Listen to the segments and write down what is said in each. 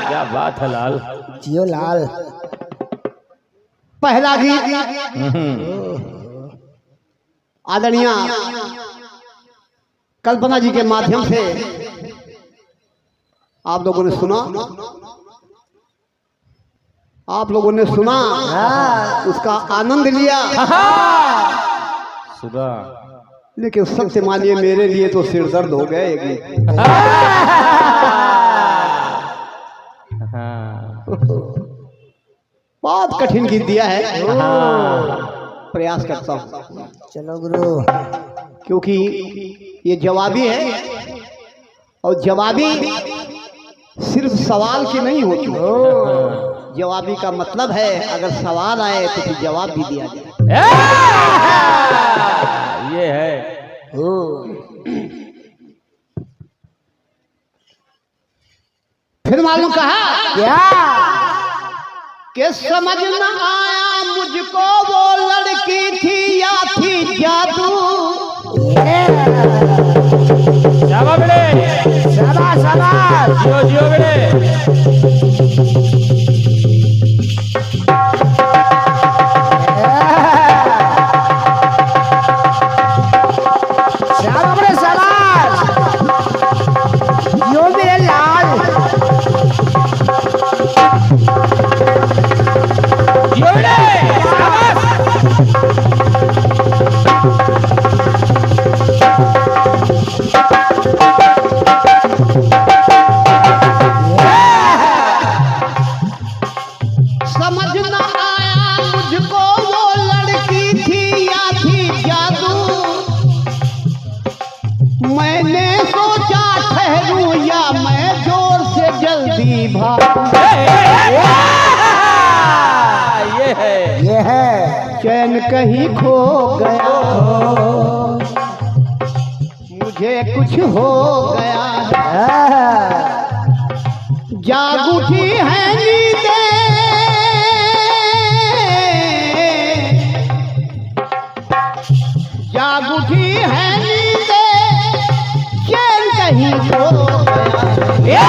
क्या बात है लाल, जियो लाल। पहला गीत आदरणीय कल्पना जी के माध्यम से आप लोगों ने सुना, आप लोगों ने सुना, उसका आनंद लिया। सुधा लेकिन सबसे मानिए मेरे लिए तो सिर दर्द हो गए ये गीत। बहुत कठिन गीत दिया है, प्रयास करता हूँ। चलो गुरु, क्योंकि ये जवाबी है और जवाबी सिर्फ सवाल की नहीं होती। जवाबी का मतलब है अगर सवाल आए तो फिर जवाब भी दिया जाए। ये है। फिर मालूम कहा क्या कि समझ न आया मुझको वो लड़की थी या थी जादू। शाबाश बेटे, शाबाश शाबाश। जियो जियो बेटे। शाबाश बड़े शाबाश। जियो मेरे लाल। जियो बेटे, शाबाश। समझ न आया मुझको वो लड़की थी या थी जादू। मैंने सोचा ठहरूं या मैं जोर से जल्दी भागूं। ये है। चैन कहीं खो गया, मुझे कुछ हो गया है। जाग उठी है नींदें, जाग उठी है नींदें, चैन कहीं खो गया।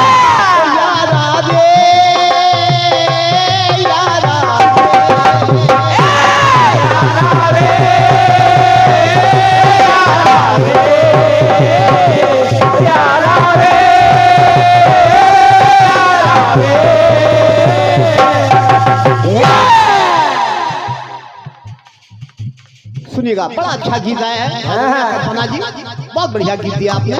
यारा रे, यारा सुनिएगा, बड़ा अच्छा गीत आया है कल्पना जी, बहुत बढ़िया गीत दिया आपने।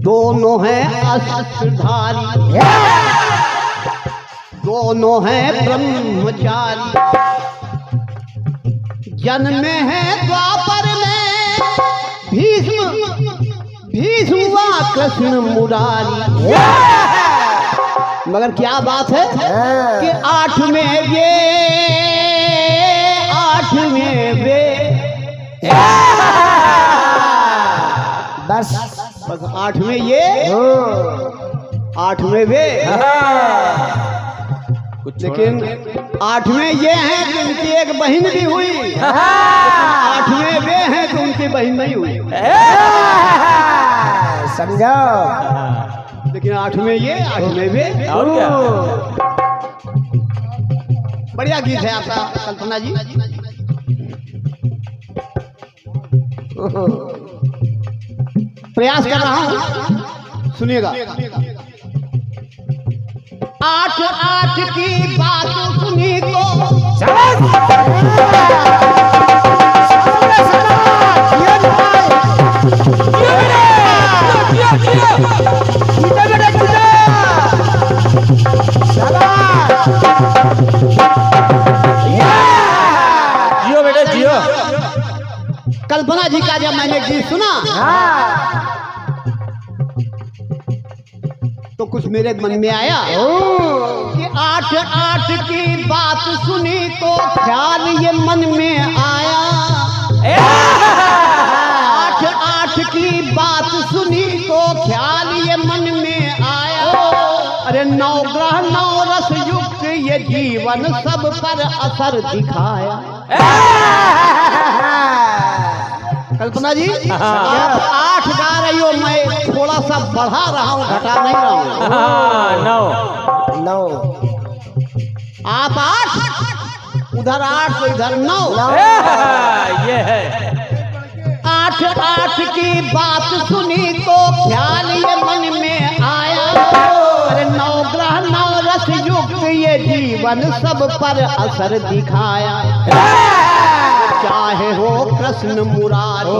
दोनों हैं अस्त्रधारी, दोनों हैं ब्रह्मचारी, जन्मे हैं द्वापर में भीष्म भीष्म कृष्ण मुरारी। मगर क्या बात है कि आठवें वे बस बस आठवें वे। लेकिन आठवें ये हैं कि उनकी एक बहन भी हुई, आठवें वे हैं कि उनकी बहन नहीं हुई। समझो। लेकिन आठवें वे। और क्या? बढ़िया गीत है आपका कल्पना जी। प्रयास कर रहा हूं, सुनिएगा। आठ आठ की बात सुनी तो जियो बेटे जियो। कल्पना जी का जब मैंने गीत सुना तो कुछ मेरे मन में आया कि आठ आठ की बात सुनी तो ख्याल ये मन में आया जीवन सब पर असर दिखाया। कल्पना जी आप 8 गा रही हो, मैं थोड़ा सा बढ़ा रहा हूँ, घटा नहीं रहा हूँ। हाँ, 9 9 आप 8 उधर 8 तो इधर 9। ये है 8 की बात सुनी तो ख्याल ये मन में आया, अरे 9 ग्रह 9 रस युक्त ये जीवन सब पर असर दिखाया। चाहे हो कृष्ण मुरारी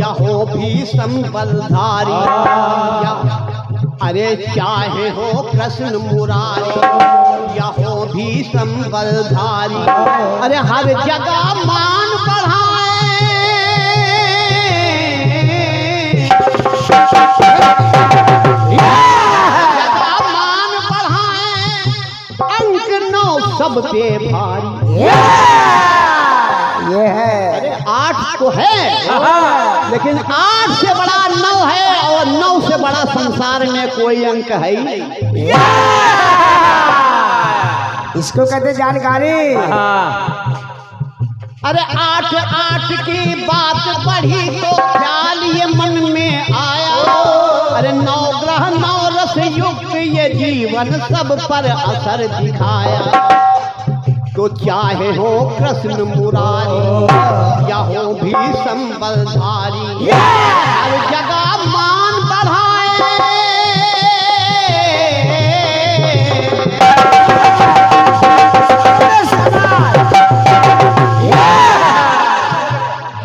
या हो भीष्म बलधारी, या अरे चाहे हो कृष्ण मुरारी या हो भीष्म बलधारी, अरे हर जगह मान बढ़ाए, जगह मान बढ़ाए, अंक 9 सब पे भारी। ये है। अरे 8 तो है, लेकिन 8 से बड़ा 9 है, और 9 से बड़ा संसार में कोई अंक है ही नहीं। इसको कहते जानकारी। हाँ अरे 8 की बात बढ़ी तो ख्याल ये मन में आया, अरे 9 ग्रह 9 रस युक्त ये जीवन सब पर असर दिखाया। तो चाहे हो कृष्ण मुरारी या हो भीष्म बलधारी, हर जगह मान बढ़ाए,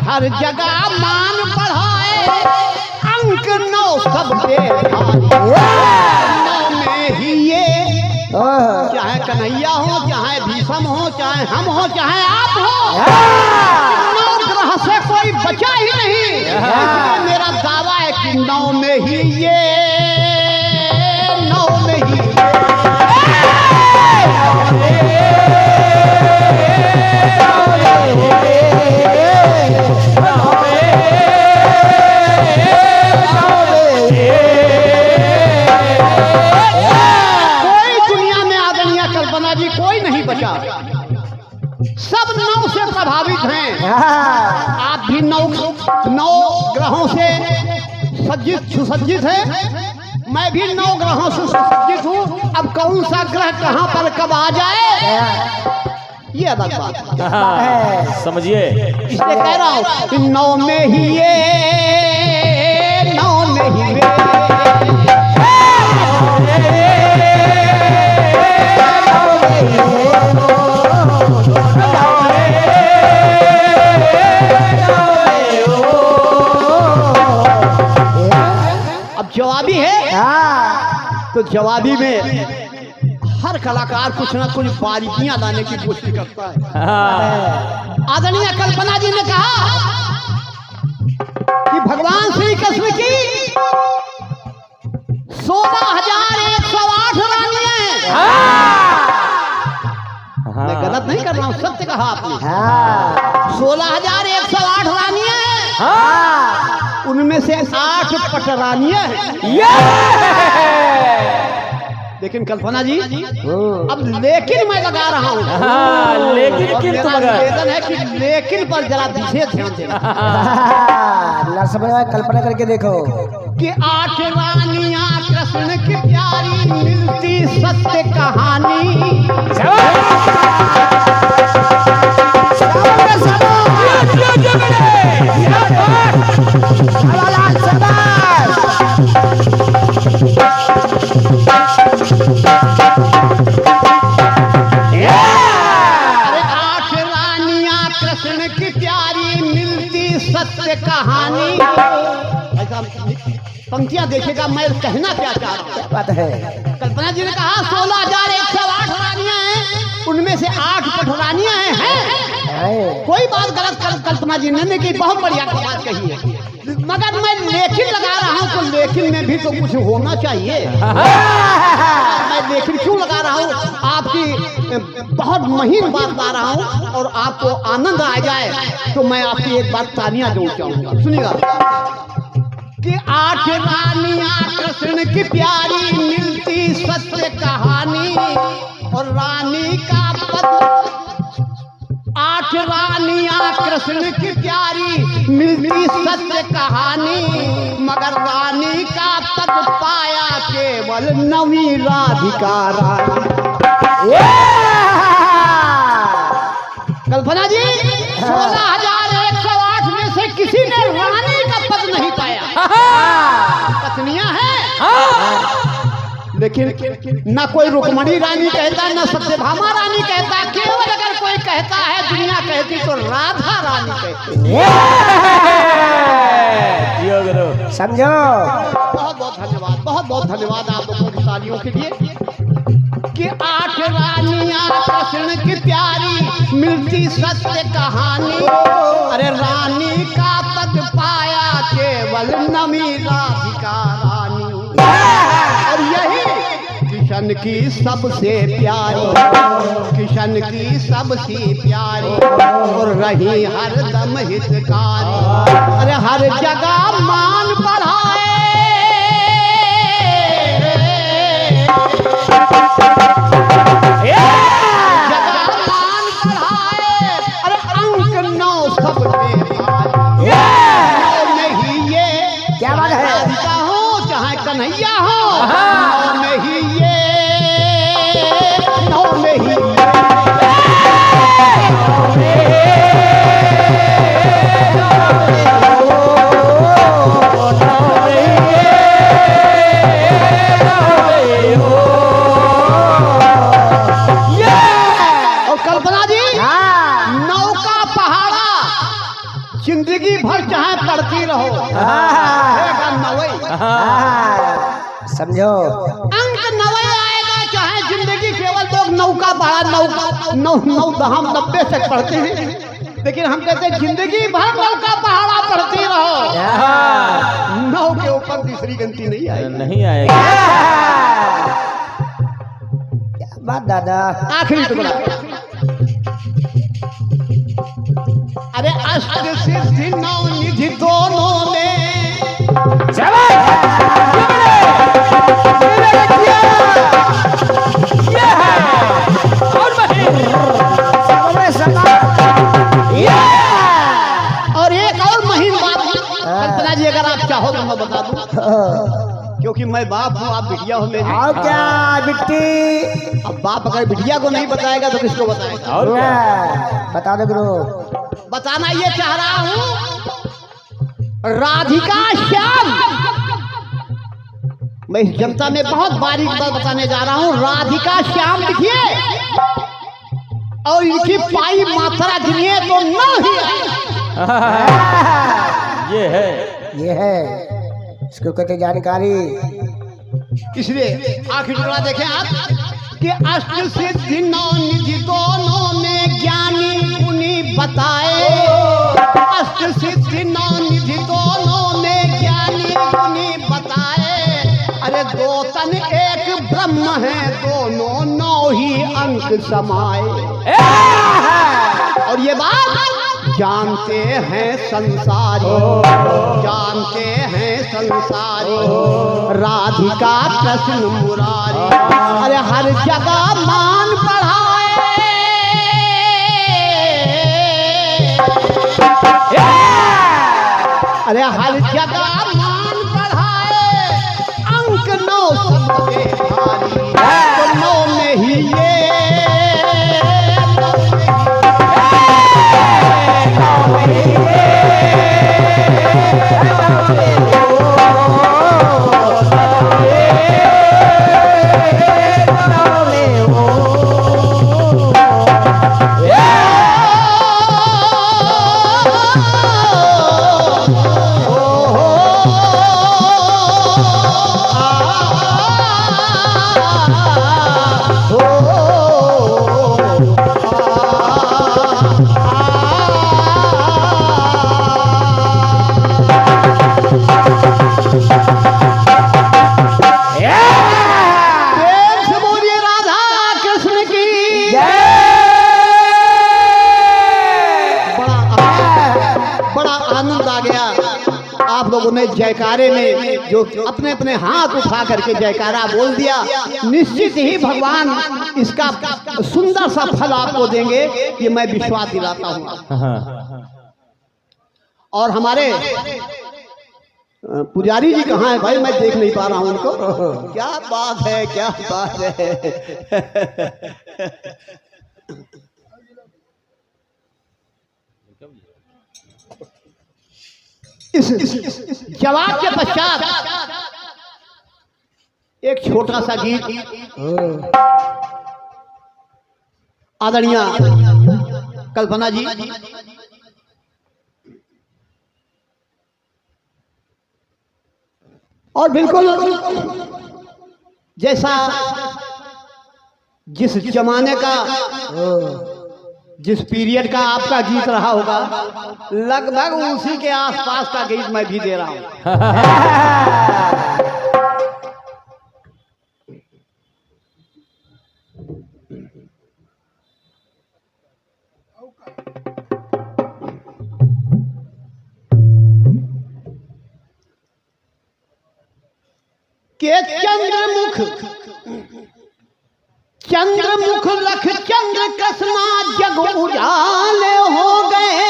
हर जगह मान बढ़ाए, अंक 9 सब पे भारी। 9 में ही ये चाहे कन्हैया हो, चाहे भीष्म हो, चाहे हम हो, चाहे आप हो, 9 ग्रह से कोई बचा ही नहीं। इसलिए मेरा दावा है कि 9 में ही ये, 9 में ही कोई नहीं बचा, सब 9 से प्रभावित हैं। आप भी 9 ग्रहों से सुसज्जित हैं, मैं भी 9 ग्रहों से सुसज्जित हूँ। अब कौन सा ग्रह कहाँ पर कब आ जाए ये अलग बात है। समझिए, इसलिए कह रहा हूँ कि 9 में ही ये, 9 में ही वे। अब जवाबी है, तो जवाबी में हर कलाकार कुछ ना कुछ बारीकियां लाने की कोशिश करता है। आदरणीय कल्पना जी ने कहा कि भगवान श्री कृष्ण की 16,108 रानियां हैं। मैं गलत नहीं कर रहा हूँ, सत्य कहा आपने। 16,108 रानियां हैं, उनमें से 8 पटरानियां हैं। लेकिन कल्पना जी अब लेकिन मैं लगा रहा हूँ। लेकिन किंतु मगर निवेदन है कि लेकिन पर जरा विशेष ध्यान देना। कल्पना करके देखो कि 8 रानियां कृष्ण की प्यारी, मिलती सत्य कहानी। अरे 8 रानियां कृष्ण की प्यारी, मिलती सत्य कहानी। ऐसा पंक्तियां देखिएगा, मैं कहना क्या चाह रहा हूँ। बात है। कल्पना जी ने कहा 16,108 रानियां हैं, उनमें से 8 पटरानियां हैं। कोई बात गलत कल्पना जी ने की, बहुत बढ़िया बात कही है, मगर मैं लेकिन लगा रहा हूँ, तो लेकिन में भी तो कुछ होना चाहिए। मैं लेकिन क्यों लगा रहा हूँ, आपकी बहुत महीन बात ला रहा हूँ और आपको आनंद आ जाए, तो मैं आपकी एक बात तालियां दूं चाहूंगा। सुनिएगा कि 8 रानियां कृष्ण की प्यारी, मिलती सत्य कहानी, और रानी का पद 8 रानियां कृष्ण की प्यारी मिलती सत्य कहानी मगर रानी का पद पाया केवल 9वीं राधिका रानी। कल्पना जी 16,108 में से किसी ने रानी का पद नहीं पाया। पत्नियां हैं लेकिन न कोई रुक्मणी रानी कहता न सत्यभामा रानी कहता, केवल अगर कोई कहता है दुनिया कहती तो राधा रानी कहती। जियो गुरु। समझो। बहुत बहुत धन्यवाद, बहुत बहुत धन्यवाद आप लोगों की तालियों के लिए कि 8 रानियां कृष्ण की प्यारी मिलती सत्य कहानी। अरे रानी का पद पाया केवल 9वीं राधिका रानी। और यही किशन की सबसे प्यारी, किशन की सबसे प्यारी और रही हरदम हितकारी। अरे हर जगह मान बढ़ाए कन्हैया हो नहीं ये नौ नहीं और कल्पना जी नौका पहाड़ा जिंदगी भर चाहे पढ़ती रहो। समझो। अंक 9 आएगा चाहे जिंदगी केवल लोग नौका पढ़ा नौ दहम 90 तक पढ़ते हैं लेकिन हम कहते हैं जिंदगी भर नौका पहाड़ा पढ़ती रहो। 9 के ऊपर दूसरी गिनती नहीं आएगी। नहीं आएगी। क्या बात दादा। आखिरी टुकड़ा। अरे अष्ट सिद्धि 9 निधि दोनों ने और एक और महीन बात कल्पना जी अगर आप चाहो तो मैं बता दूं क्योंकि मैं बाप हूँ आप बिटिया हो मेरी। और क्या बिट्टी। अब बाप अगर बिटिया को नहीं बताएगा तो किसको बताएगा। और क्या बता दो गुरु। बताना ये चाह रहा हूँ राधिका श्याम। मैं इस जनता में बहुत बारीक बात बताने जा रहा हूँ। राधिका श्याम लिखिए और इनकी पाई मात्रा गिनिए तो 9 ही ये है। ये है इसको कहते जानकारी। इसलिए आखिर टुकड़ा देखें आप कि अष्ट सिद्धि 9 निधि दोनों ने ज्ञानी मुनि बताए। अष्ट सिद्धि 9 निधि दोनों ने ज्ञानी मुनि बताए। अरे 2 तन 1 ब्रह्म है दोनों 9 ही अंक समाए। और ये बात जानते हैं संसारी, जानते हैं संसारी राधिका कृष्ण मुरारी। अरे हर जगह मान बढ़ाए। अरे हर जगह मान बढ़ाए। अंक 9 सबके भारी तो 9 में ही ये आप लोगों ने जयकारे में जो अपने अपने हाथ उठा करके जयकारा बोल दिया, निश्चित ही भगवान इसका सुंदर सा फल आपको देंगे, ये मैं विश्वास दिलाता हूँ। और हमारे पुजारी जी कहाँ है भाई? मैं देख नहीं पा रहा हूँ उनको। क्या बात है, क्या बात है। इस जवाब के पश्चात एक छोटा सा गीत आदरणीय कल्पना जी और बिल्कुल जैसा जिस जमाने का जिस पीरियड का आपका गीत रहा होगा, लगभग उसी के आसपास का गीत मैं भी दे रहा हूं। के चंद्रमुख लख चंद्र कसमा जग उजाले हो गए।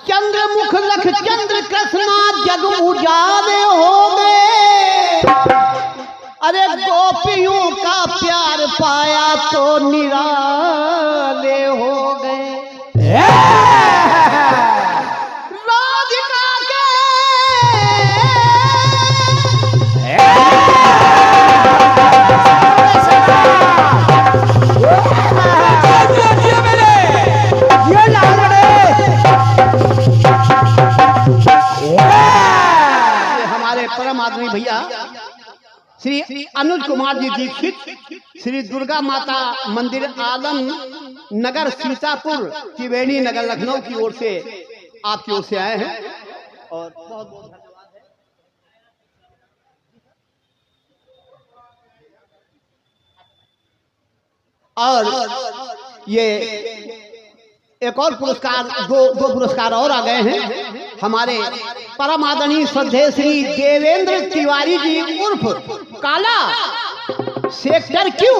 चंद्रमुख लख चंद्र कसमा जग उजाले हो गए। अरे गोपियों का प्यार पाया तो निराले हो गए। भैया श्री अनुज कुमार जी दीक्षित, श्री दुर्गा माता मंदिर आलम नगर सीतापुर त्रिवेणी नगर लखनऊ की ओर से आपकी ओर से आए हैं और बहुत बहुत धन्यवाद है। और ये एक और पुरस्कार, दो पुरस्कार और आ गए हैं। हमारे परम आदरणीय श्रद्धेय श्री देवेंद्र तिवारी जी उर्फ काला सेक्टर क्यू,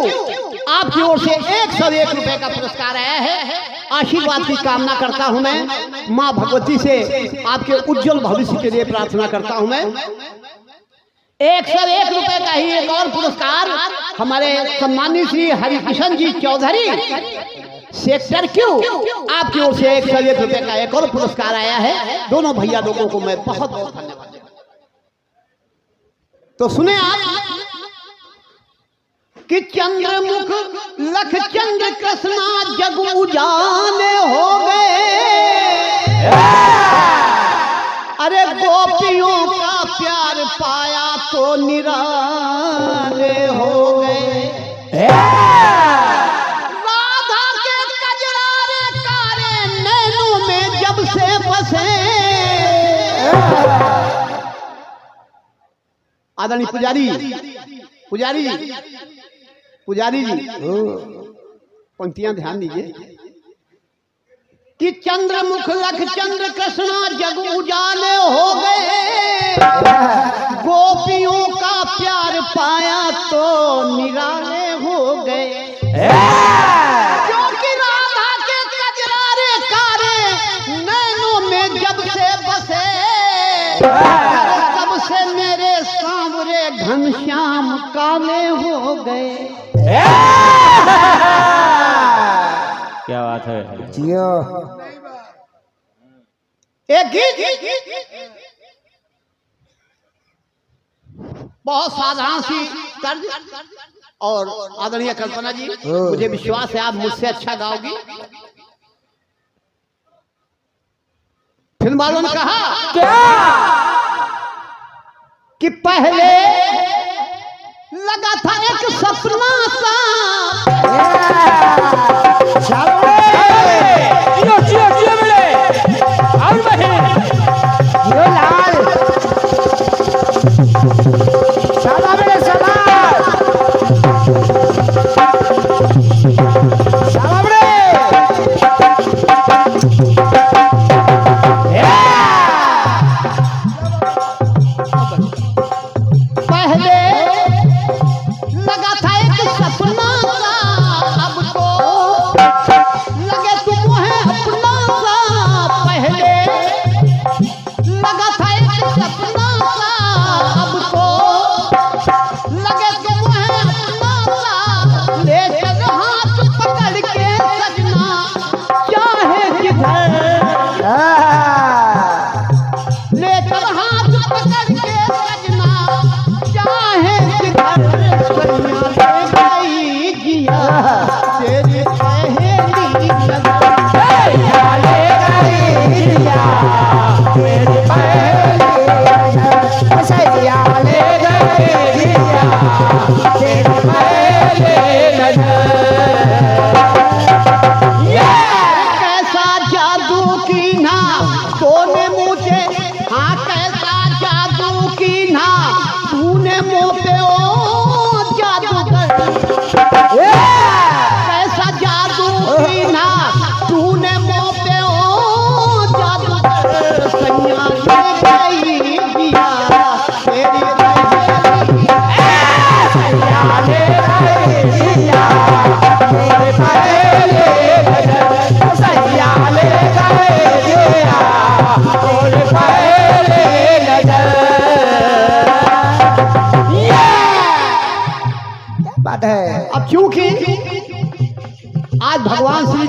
आपकी ओर से 101 रुपए का पुरस्कार आया है। आशीर्वाद की कामना करता हूं मैं, मां भगवती से आपके उज्जवल भविष्य के लिए प्रार्थना करता हूं मैं। 101 रुपए का ही एक और पुरस्कार हमारे सम्मानित श्री हरिकिशन जी चौधरी सेक्टर क्यों, आपकी ओर से 101 रुपए का एक और पुरस्कार आया है। दोनों भैया लोगों को मैं बहुत बहुत धन्यवाद देता हूं। तो सुने आप कि चंद्रमुख लख चंद्र कृष्णा जग उजाले हो गए। अरे गोपियों का प्यार पाया तो निराले हो गए। आदरणीय पुजारी जी पंक्तियां ध्यान दीजिए कि चंद्रमुख लख चंद्र कृष्णा जग उजाले हो गए। गोपियों का प्यार पाया तो निराले हो गए। क्योंकि राधा के कजरारे कारे नैनों में जब से बसे, तब से मेरे सांवरे घनश्याम काले हो गए। क्या बात है जियो। एक गीत बहुत साधारण सी तर्ज, और आदरणीय कल्पना जी मुझे विश्वास है आप मुझसे अच्छा गाओगी। फिल्म वालों ने कहा क्या कि पहले लगा था एक सपना सा,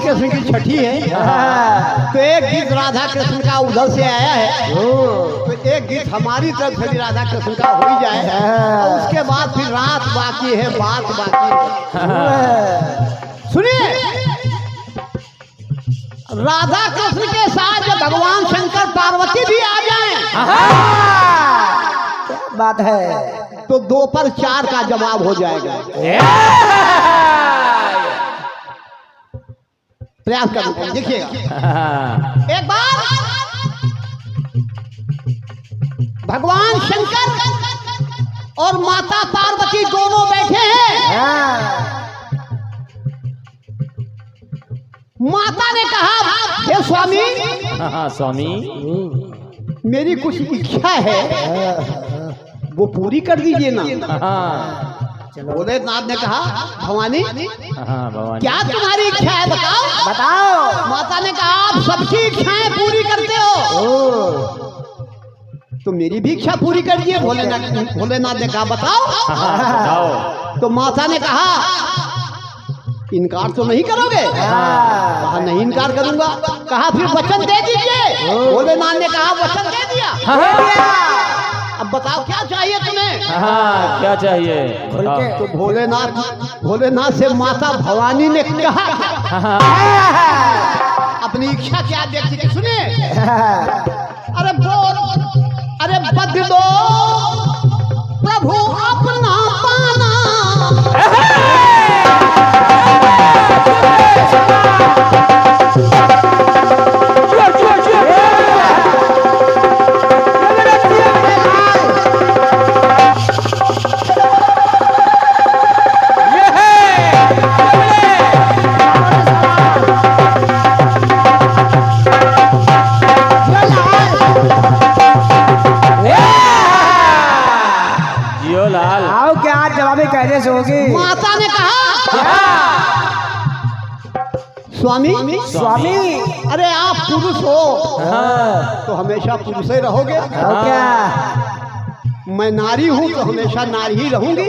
कृष्ण की छठी है, तो एक गीत राधा कृष्ण का उधर से आया है, तो एक गीत हमारी तरफ से भी राधा कृष्ण का हो ही जाए, और उसके बाद फिर रात बाकी है, बात बाकी है। सुनिए, राधा कृष्ण के साथ जब भगवान शंकर पार्वती भी आ जाएं, क्या बात है। तो 2 पर 4 का जवाब हो जाएगा। प्रयास करना, देखिएगा एक बार भगवान शंकर और माता पार्वती दोनों बैठे हैं। माता ने कहा, हे स्वामी, स्वामी मेरी कुछ इच्छा है, वो पूरी कर दीजिए ना। भोलेनाथ ने कहा, भवानी भवानी क्या तुम्हारी इच्छा है, बताओ। बताओ। माता ने कहा, आप सबकी इच्छाएं पूरी करते हो, तो मेरी भी इच्छा पूरी कर दिए। भोलेनाथ ने कहा, बताओ। तो माता ने कहा, इनकार तो नहीं करोगे? कहा, नहीं इनकार करूंगा। कहा, फिर वचन दे दीजिए। भोलेनाथ ने कहा, वचन दे दिया। अब बताओ क्या चाहिए तुम्हें? क्या चाहिए? तो भोलेनाथ से माता भवानी ने कहा, अपनी इच्छा क्या देखती है, सुनिए। अरे बोल, अरे बदलो प्रभु अपना पाना, कैसे होगी? माता ने कहा, स्वामी स्वामी, अरे आप पुरुष हो तो हमेशा पुरुष ही रहोगे, क्या मैं नारी हूँ तो हमेशा नारी ही रहूंगी।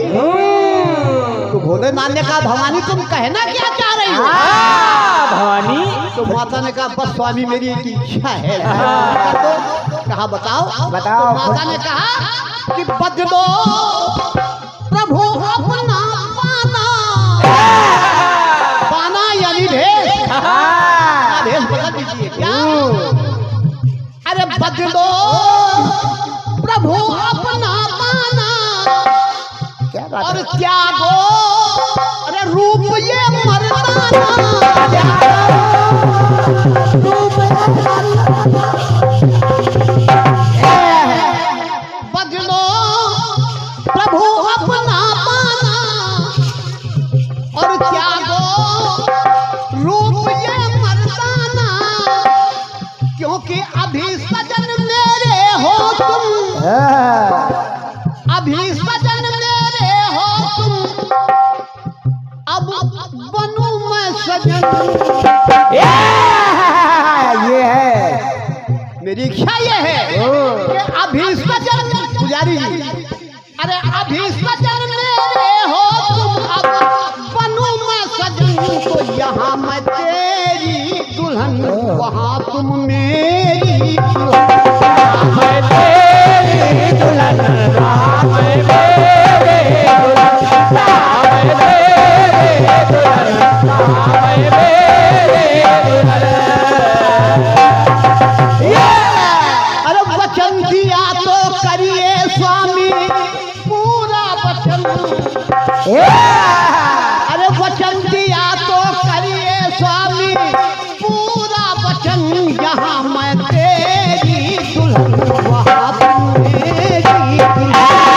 तो भोलेनाथ ने कहा, भवानी तुम कहना क्या चाह रही हो? भवानी। तो माता ने कहा, बस स्वामी मेरी एक इच्छा है। तो कहा, बताओ। बताओ। तो माता ने कहा कि बदलो प्रभु अपना पाना, पाना यानी भेष, भेष बदल दीजिए क्या? अरे बदलो प्रभु अपना पाना और त्यागो अरे रूप ये मर्दाना, बदलो प्रभु अपना पाना और त्यागो रूप ये मर्दाना, क्योंकि अभी सजन मेरे हो तुम, अभी सजन मेरे हो तुम, अब बनूं मैं सजन। ये है मेरी इच्छा ये है कि अभी सजन, पुजारी जी, अरे अभी सजन मेरे हो तुम, अब बनूं मैं सजन। तो यहाँ मैं तेरी दुल्हन, वहाँ तुम मेरी दुल्हन, मैं तेरी दुल्हन, वहाँ मैं मेरी दुल्हन, मैं तेरी दुल्हन, वहाँ मैं मेरी दुल्हन। अरे वचन दिया तो करिए स्वामी पूरा वचन, अरे वचन दिया तो करिए स्वामी पूरा वचन। यहाँ मैं तेरी दुल्हन, वहाँ तुम मेरी दुल्हन,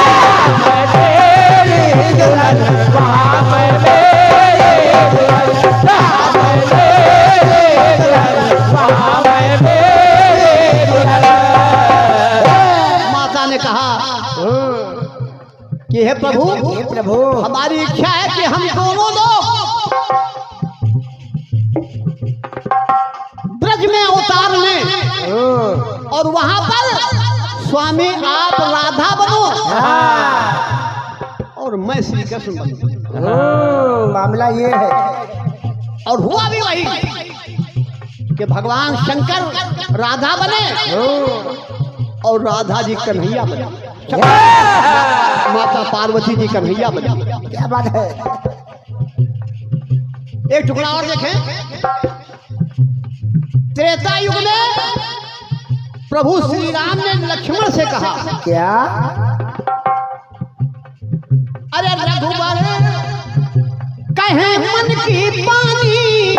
मैं तेरी दुल्हन, वहाँ मैं मेरी दुल्हन, मैं तेरी दुल्हन, वहाँ मैं मेरी दुल्हन। माता ने कहा कि हे प्रभु, हमारी इच्छा है कि हम दोनों लोग ब्रज में अवतार लें और वहां पर स्वामी आप राधा बनो और मैं श्री कृष्ण बनूं। मामला ये है। और हुआ भी वही। कि भगवान शंकर राधा बने और राधा जी कन्हैया बने, माता पार्वती जी कन्हैया बने। क्या बात है। एक टुकड़ा और देखें, त्रेता युग में प्रभु श्री राम ने लक्ष्मण से कहा, क्या अरे रघुबर कहे मन की पानी,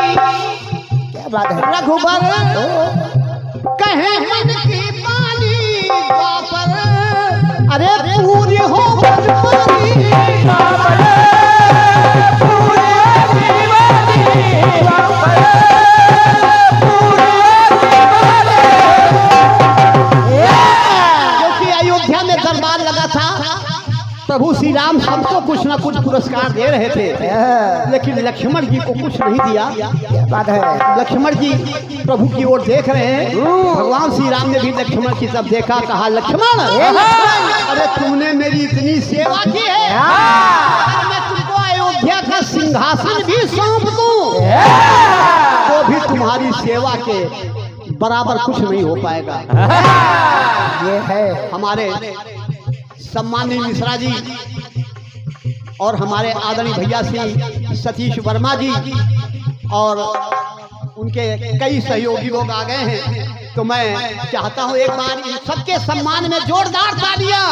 क्या बात है। रघुबर कहे मन की पानी, द्वापर अरे पूरी हो मनमानी, क्योंकि अयोध्या में दरबार लगा था। प्रभु श्री राम सबको कुछ ना कुछ पुरस्कार दे रहे थे, लेकिन लक्ष्मण जी को कुछ नहीं दिया। क्या बात है। लक्ष्मण जी प्रभु की ओर देख रहे हैं। भगवान श्री राम ने भी लक्ष्मण की तरफ देखा, कहा लक्ष्मण अरे तुमने मेरी इतनी सेवा की है, अगर मैं तुमको अयोध्या का सिंहासन भी सौंप दूं तो भी तुम्हारी सेवा के बराबर कुछ नहीं हो पाएगा। ये है हमारे सम्माननीय मिश्रा जी और हमारे आदरणीय भैया श्री सतीश वर्मा जी और उनके कई सहयोगी लोग आ गए हैं, तो मैं चाहता हूं एक बार इन सबके सम्मान में जोरदार तालियां।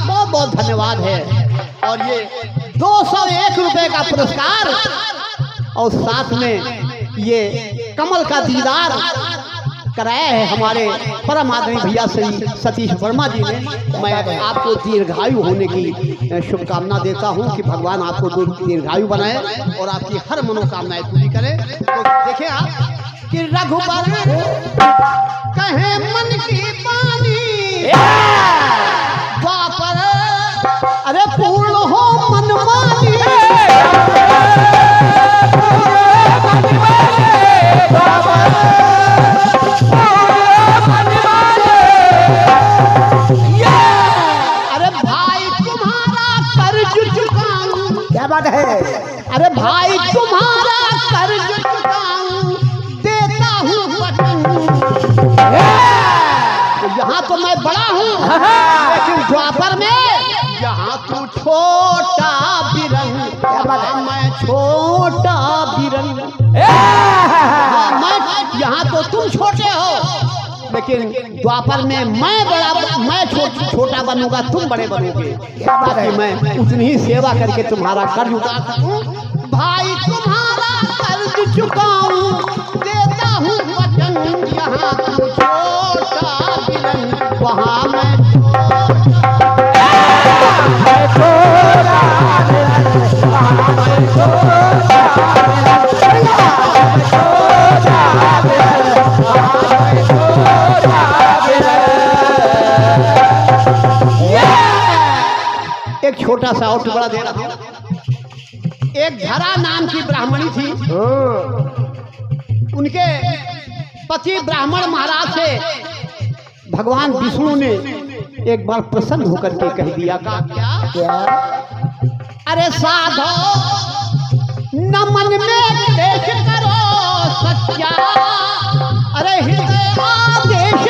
बहुत बहुत धन्यवाद है। और ये 201 रुपए का पुरस्कार और साथ में ये कमल का दीदार कराया है हमारे परम आदरणीय भैया श्री सतीश वर्मा जी ने। मैं आपको दीर्घायु होने की शुभकामना देता हूं कि भगवान आपको दीर्घायु बनाए और आपकी हर मनोकामनाएं पूरी करे। तो देखें आप कि रघुबर कहे मन की पानी, द्वापर अरे पूर्ण हो मनमानी, क्या बात है। अरे भाई तुम्हारा कर्ज चुकाऊं, देता हूँ वचन। यहाँ तो मैं बड़ा हूँ, लेकिन द्वापर में यहाँ तू छोटा बिरन, मैं छोटा बिरन। मैं यहाँ तो तुम छोटे हो, लेकिन द्वापर में मैं छोटा बनूंगा, तुम बड़े बनोगे। ताकि मैं उतनी ही सेवा करके तुम्हारा कर्ज उतार सकूं। भाई तुम्हारा कर्ज चुकाऊं, देता हूँ वचन। यहाँ तू छोटा बिरन, वहाँ मैं एक छोटा सा और टुकड़ा दे रहा हूं। एक धरा नाम की ब्राह्मणी थी, उनके पति ब्राह्मण महाराज से भगवान विष्णु ने एक बार प्रसन्न होकर के कह दिया, क्या अरे साधो नमन में देश करो सच्चा, अरे हृदय आदेश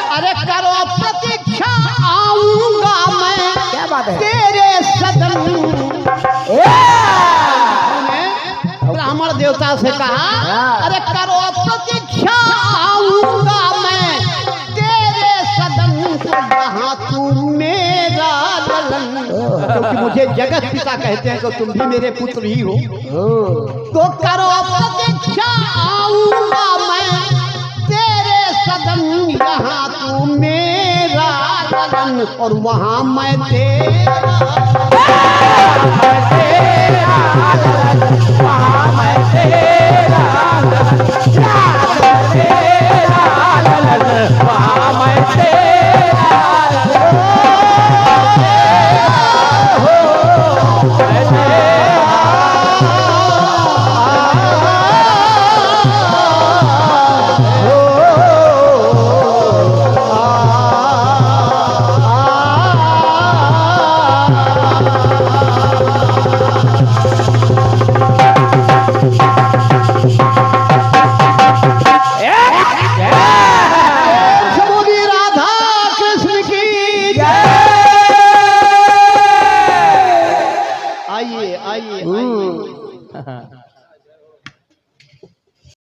अरे करो प्रतीक्षा, आऊंगा मैं। क्या बात है। तेरे सदन ब्राह्मण देवता से कहा, अरे करो प्रतीक्षा, आऊंगा मैं तेरे सदन, जहाँ तू मेरा ललन। क्योंकि मुझे जगत पिता कहते हैं, तो तुम भी मेरे पुत्र ही हो। तो करो प्रतीक्षा, आऊंगा मैं तेरे सदन, जहाँ तू मेरा ललन और वहाँ मैं तेरा आइए आइए आइए